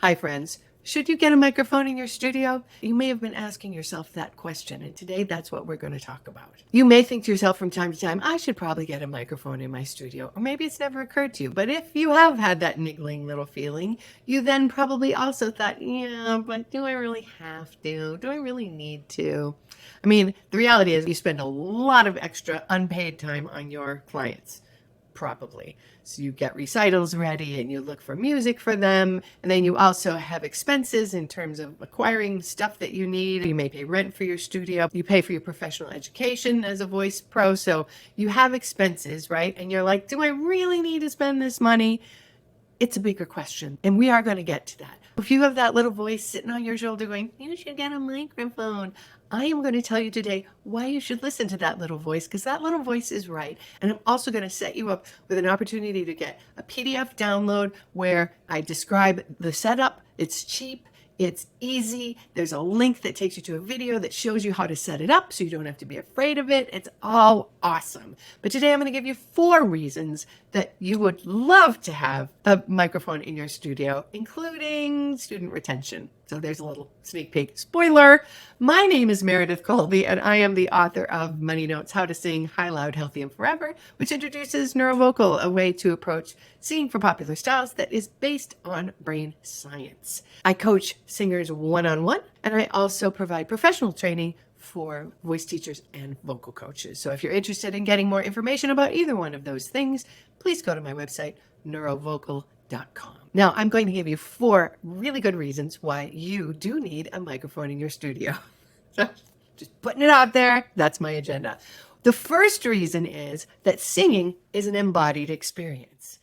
Hi, friends. Should you get a microphone in your studio? You may have been asking yourself that question, and today that's what we're going to talk about. You may think to yourself from time to time, I should probably get a microphone in my studio, or maybe it's never occurred to you. But if you have had that niggling little feeling, you then probably also thought, yeah, but do I really have to? Do I really need to? I mean, the reality is you spend a lot of extra unpaid time on your clients. Probably. So you get recitals ready and you look for music for them. And then you also have expenses in terms of acquiring stuff that you need. You may pay rent for your studio. You pay for your professional education as a voice pro. So you have expenses, right? And you're like, do I really need to spend this money? It's a bigger question, and we are going to get to that. If you have that little voice sitting on your shoulder going, you should get a microphone, I am going to tell you today why you should listen to that little voice, because that little voice is right. And I'm also going to set you up with an opportunity to get a PDF download where I describe the setup. It's cheap. It's easy. There's a link that takes you to a video that shows you how to set it up so you don't have to be afraid of it. It's all awesome. But today I'm going to give you 4 reasons that you would love to have a microphone in your studio, including student retention. So there's a little sneak peek. Spoiler, my name is Meredith Colby, and I am the author of Money Notes, How to Sing High, Loud, Healthy, and Forever, which introduces Neuro-Vocal, a way to approach singing for popular styles that is based on brain science. I coach singers one-on-one, and I also provide professional training for voice teachers and vocal coaches. So if you're interested in getting more information about either one of those things, please go to my website, Neuro-Vocal.com. Now, I'm going to give you 4 really good reasons why you do need a microphone in your studio. So just putting it out there, that's my agenda. The first reason is that singing is an embodied experience,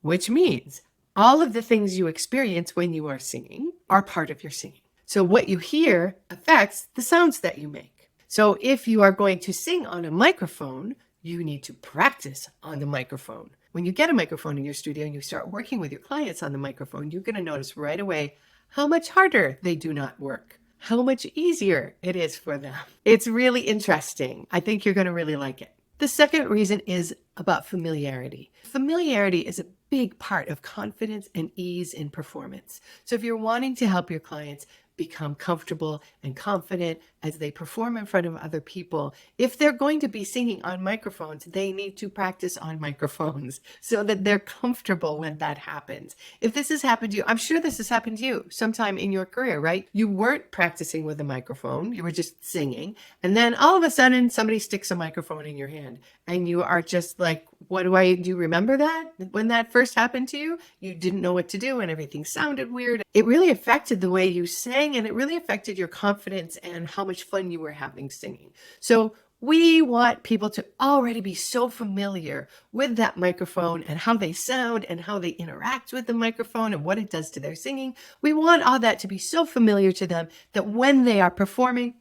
which means all of the things you experience when you are singing are part of your singing. So what you hear affects the sounds that you make. So if you are going to sing on a microphone, you need to practice on the microphone. When you get a microphone in your studio and you start working with your clients on the microphone, you're going to notice right away how much harder they do not work, how much easier it is for them. It's really interesting. I think you're going to really like it. The second reason is about familiarity. Familiarity is a big part of confidence and ease in performance. So if you're wanting to help your clients become comfortable and confident as they perform in front of other people, if they're going to be singing on microphones, they need to practice on microphones so that they're comfortable when that happens. If this has happened to you, I'm sure this has happened to you sometime in your career, right? You weren't practicing with a microphone, you were just singing, and then all of a sudden somebody sticks a microphone in your hand and you are just like, do you remember that? When that first happened to you, you didn't know what to do and everything sounded weird. It really affected the way you sang, and it really affected your confidence and how much fun you were having singing. So we want people to already be so familiar with that microphone and how they sound and how they interact with the microphone and what it does to their singing. We want all that to be so familiar to them that when they are performing,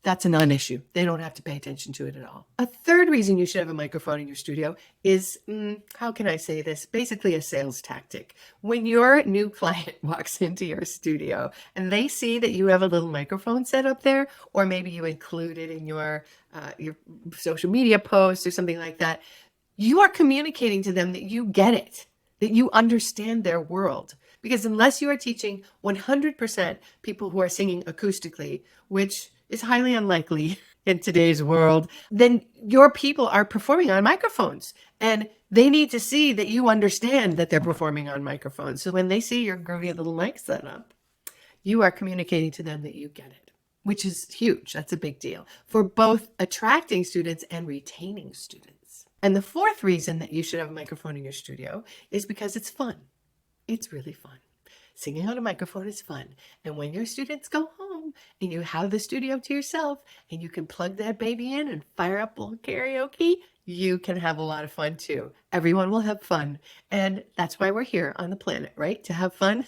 that's a non-issue. They don't have to pay attention to it at all. A third reason you should have a microphone in your studio is, how can I say this? Basically a sales tactic. When your new client walks into your studio and they see that you have a little microphone set up there, or maybe you include it in your social media posts or something like that, you are communicating to them that you get it, that you understand their world. Because unless you are teaching 100% people who are singing acoustically, which is highly unlikely in today's world, then your people are performing on microphones and they need to see that you understand that they're performing on microphones. So when they see your groovy little mic set up, you are communicating to them that you get it, which is huge. That's a big deal for both attracting students and retaining students. And the fourth reason that you should have a microphone in your studio is because it's fun. It's really fun. Singing on a microphone is fun. And when your students go home and you have the studio to yourself and you can plug that baby in and fire up a little karaoke, you can have a lot of fun too. Everyone will have fun. And that's why we're here on the planet, right? To have fun.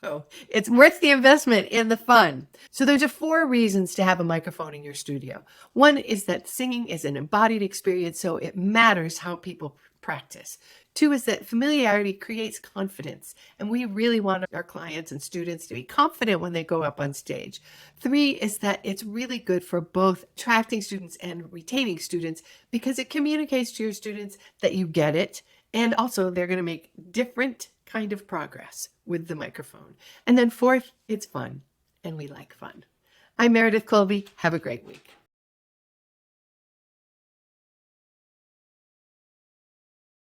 So it's worth the investment in the fun. So there's 4 reasons to have a microphone in your studio. One is that singing is an embodied experience, so it matters how people practice. 2 is that familiarity creates confidence, and we really want our clients and students to be confident when they go up on stage. 3 is that it's really good for both attracting students and retaining students because it communicates to your students that you get it, and also they're going to make different kind of progress with the microphone. And then fourth, it's fun, and we like fun. I'm Meredith Colby. Have a great week.